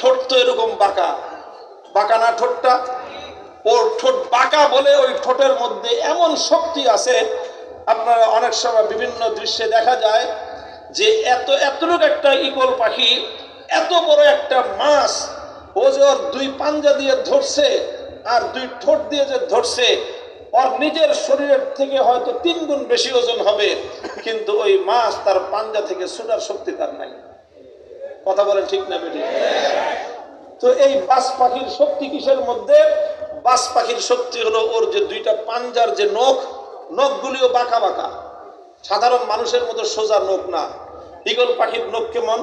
ঠোঁট তো এরকম বাঁকা বাঁকা না ঠোঁটটা, ওর ঠোঁট বাঁকা বলে ওই ঠোঁটের মধ্যে এমন শক্তি আছে। আপনারা অনেক সময় বিভিন্ন দৃশ্যে দেখা যায় যে এতটুকু একটা ঈগল পাখি এত বড় একটা মাছ ও যে ওর দুই পাঞ্জা দিয়ে ধরছে আর দুই ঠোঁট দিয়ে যে ধরছে, ওর নিজের শরীরের থেকে হয়তো 3 গুণ বেশি ওজন হবে, কিন্তু ওই মাছ তার পাঞ্জা থেকে ছুটার শক্তি তার নাই। কথা বলেন ঠিক না বেঠিক? তো এই বাজ পাখির শক্তি কিসের মধ্যে? বাজ পাখির শক্তি হলো ওর যে দুইটা পাঞ্জার যে নখগুলিও বাঁকা বাঁকা, সাধারণ মানুষের মতো সোজা নখ না। ঈগল পাখির নখ কেমন?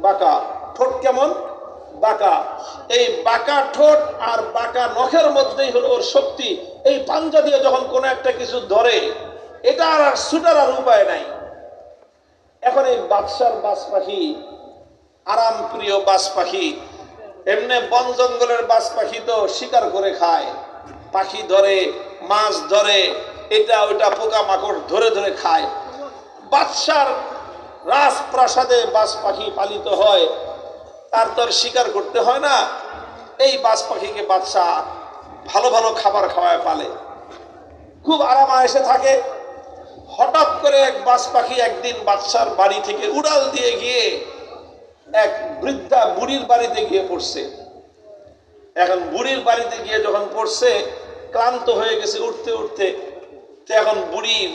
বাঁকা। ঠোঁট কেমন? বাঁকা। এই বাঁকা ঠোঁট আর বাঁকা নখের মধ্যেই হলো ওর শক্তি। এই পাঞ্জা দিয়ে যখন কোনো একটা কিছু ধরে, এটা আর ছুটার আর উপায় নাই। এখন এই বাদশার বাজ পাখি, আরাম প্রিয় বাজ পাখি, এমনি বন জঙ্গলের বাজ পাখি তো শিকার করে খায়, পাখি ধরে, মাছ ধরে, এটা ওইটা পোকা মাকড় ধরে ধরে খায়। বাদশার রাজপ্রাসাদে বাজ পাখি পালিত হয়, তার তো আর শিকার করতে হয় না। এই বাজ পাখিকে বাদশা ভালো ভালো খাবার খাওয়ায় পালে, খুব আরাম আয়েশে থাকে। হঠাৎ করে এক বাজ পাখি একদিন বাদশার বাড়ি থেকে উড়াল দিয়ে গিয়ে এক বৃদ্ধা বুড়ির বাড়িতে গিয়ে পড়ছে। এখন বুড়ির বাড়িতে গিয়ে যখন পড়ছে, ক্লান্ত হয়ে গেছে উঠতে উঠতে, তো এখন বুড়ির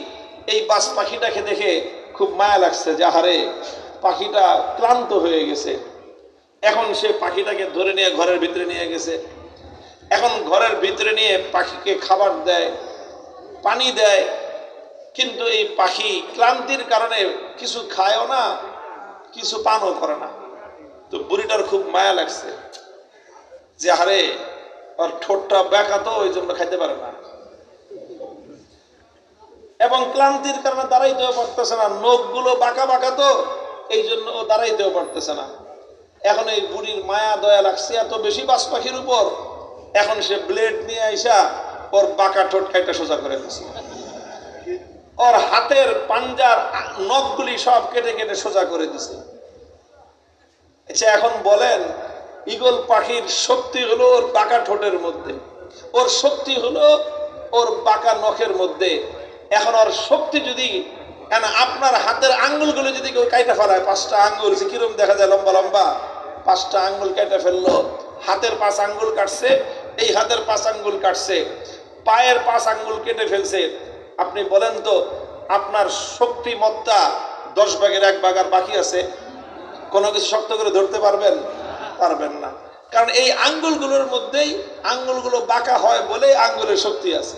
এই বাজ পাখিটাকে দেখে খুব মায়া লাগছে যে আহারে পাখিটা ক্লান্ত হয়ে গেছে। এখন সে পাখিটাকে ধরে নিয়ে ঘরের ভিতরে নিয়ে গেছে। এখন ঘরের ভিতরে নিয়ে পাখিকে খাবার দেয়, পানি দেয়, কিন্তু এই পাখি ক্লান্তির কারণে কিছু খায়ও না, কিছু পানও করে না। তো বুড়িটার খুব মায়া লাগছে যে আরে ওর ঠোঁটটা বেঁকা তো ওই জন্য খাইতে পারে না, এবং ক্লান্তির কারণে দাঁড়াইতেও পারতেছে না, নখগুলো বাঁকা বাঁকা তো এই জন্য ও দাঁড়াইতেও পারতেছে না। এখন এই বুড়ির মায়া দয়া লাগছে এত বেশি বাজ পাখির উপর, এখন সে ব্লেড নিয়ে আইসা ওর বাঁকা ঠোঁট কাইটা সোজা করে দিচ্ছে, ওর হাতের পাঞ্জার নখগুলি সব কেটে কেটে সোজা করে দিছে। আচ্ছা এখন বলেন, ঈগল পাখির শক্তি হলো ওর বাঁকা ঠোঁটের মধ্যে, ওর শক্তি হলো ওর বাঁকা নখের মধ্যে। এখন ওর শক্তি যদি আপনার হাতের আঙ্গুলগুলো যদি কেউ কাইটা ফেলায়, 5টা আঙ্গুল কিরম দেখা যায় লম্বা লম্বা, 5টা আঙ্গুল কেটে ফেললো, হাতের 5 আঙ্গুল কাটছে, এই হাতের 5 আঙ্গুল কাটছে, পায়ের 5 আঙ্গুল কেটে ফেলছে, আপনি বলেন তো আপনার শক্তিমত্তা 10 ভাগের 1 ভাগ আর বাকি আছে? কোনো কিছু শক্ত করে ধরতে পারবেন? পারবেন না। কারণ এই আঙ্গুলগুলোর মধ্যেই, আঙ্গুলগুলো বাঁকা হয় বলে আঙ্গুলের শক্তি আছে।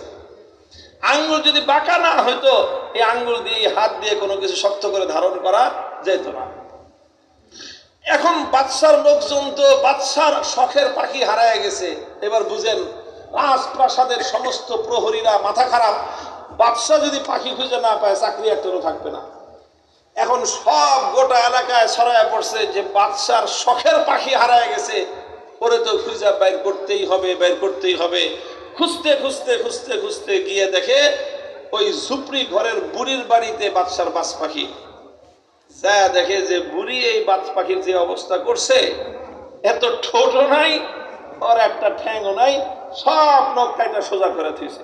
আঙ্গুল যদি বাঁকা না হয়তো এই আঙ্গুল দিয়ে হাত দিয়ে কোনো কিছু শক্ত করে ধারণ করা যেত না। এখন বাদশার লোকজন তো বাদশার শখের পাখি হারায় গেছে। এবার বুঝেন, রাজপ্রাসাদের সমস্ত প্রহরীরা মাথা খারাপ, বাদশা যদি পাখি খুঁজে না পায় চাকরি একটারও থাকবে না। এখন সব গোটা এলাকায় ছড়ায় পড়ছে যে বাদশার শখের পাখি হারায় গেছে, ওরে তো খুঁজে বাইর করতেই হবে, বাইর করতেই হবে। খুঁজতে খুঁজতে খুঁজতে খুঁজতে গিয়ে দেখে ওই ঝুপড়ি ঘরের বুড়ির বাড়িতে বাদশার বাজ পাখি। যা দেখে যে বুড়ি এই বাজ পাখির যে অবস্থা করছে, এত ঠোঁটও নাই, ওর একটা ঠ্যাংও নাই, সব নখ কাইটা সোজা করে থুইছে।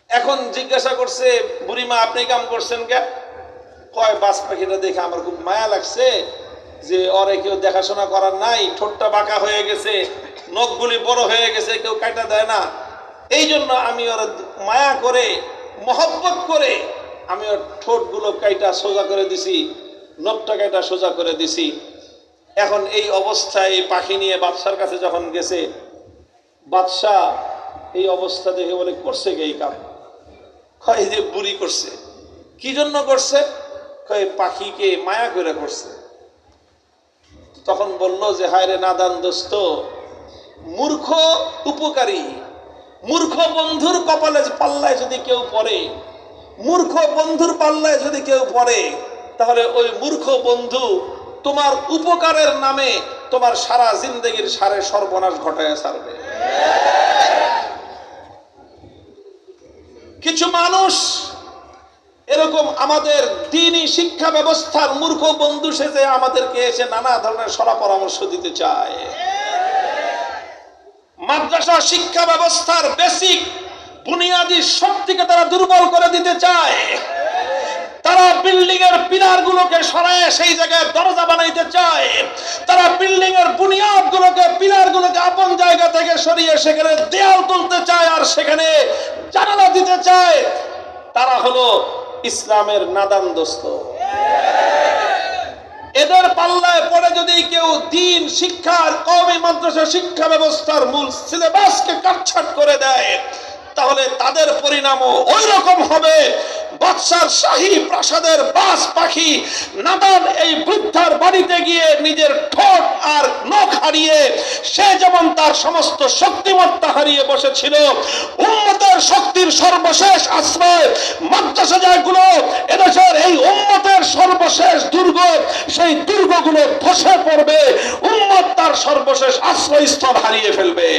এখন জিজ্ঞাসা করছে, বুড়িমা আপনি কাম করছেন কে? কয় বাজ পাখিটা দেখে আমার খুব মায়া লাগছে যে ওরে কেউ দেখাশোনা করার নাই, ঠোঁটটা বাঁকা হয়ে গেছে, নখগুলি বড় হয়ে গেছে, কেউ কাটা দেয় না, এই জন্য আমি ওর মায়া করে মহব্বত করে আমি ওর ঠোঁটগুলো কাইটা সোজা করে দিছি, নখটা কাইটা সোজা করে দিছি। এখন এই অবস্থায় পাখি নিয়ে বাদশার কাছে যখন গেছে, বাদশাহ এই অবস্থা দেখে বলে করছে কে এই কাম? কয় যে বুড়ি করছে। কি জন্য করছে? কয় পাখিকে মায়া করে করছে। তখন বলল যে হায় রে নাদান দোস্ত, মূর্খ উপকারী, মূর্খ বন্ধুর কপালে পাল্লায় যদি কেউ পড়ে, মূর্খ বন্ধুর পাল্লায় যদি কেউ পড়ে, তাহলে ওই মূর্খ বন্ধু তোমার উপকারের নামে তোমার সারা জিন্দগির সারে সর্বনাশ ঘটায় ছাড়বে। কিছু মানুষ এরকম আমাদের দ্বীনি শিক্ষা ব্যবস্থার মূর্খ বন্ধু সেজে আমাদেরকে এসে নানা ধরনের সলা পরামর্শ দিতে চায়। মাদ্রাসা শিক্ষা ব্যবস্থার বেসিক বুনিয়াদী শক্তিকে তারা দুর্বল করে দিতে চায়। তারা বিল্ডিং এর পিলার গুলোকে সরায় সেই জায়গায় দরজা বানাইতে চায়। তারা বিল্ডিং এর বুনিয়াদ গুলোকে, পিলার গুলোকে আপন জায়গা থেকে সরিয়ে সেখানে দেয়াল তুলতে চায় আর সেখানে জানালা দিতে চায়। তারা হলো ইসলামের নাদান দোস্ত। এদের পাল্লায় পড়ে যদি কেউ দ্বীন শিক্ষার, কওমি মাদ্রাসা শিক্ষা ব্যবস্থার মূল সিলেবাসকে কাটছাট করে দেয়, তাহলে তাদের পরিণামও ওই রকম হবে। বাদশার শাহী প্রাসাদের বাস পাখি নাদান এই বৃদ্ধার বাড়িতে গিয়ে নিজের ঠোঁট আর নখ হারিয়ে সে যেমন তার সমস্ত শক্তিমত্তা হারিয়ে বসেছিল, উম্মতের শক্তির সর্বশেষ আশ্রয় মাদ্রাসা যেগুলো এদেশের এই উম্মতের সর্বশেষ দুর্গ, সেই দুর্গগুলো ধসে পড়বে। উম্মত তার সর্বশেষ আশ্রয়স্থল হারিয়ে ফেলবে।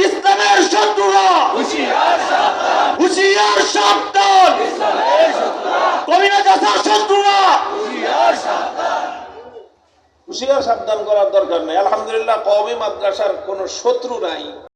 ইসলামের শত্রুরা হুঁশিয়ার সাবধান, কওমি মাদ্রাসার শত্রুরা হুঁশিয়ার সাবধান করার দরকার নেই। আলহামদুলিল্লাহ, কওমি মাদ্রাসার কোনো শত্রু নাই।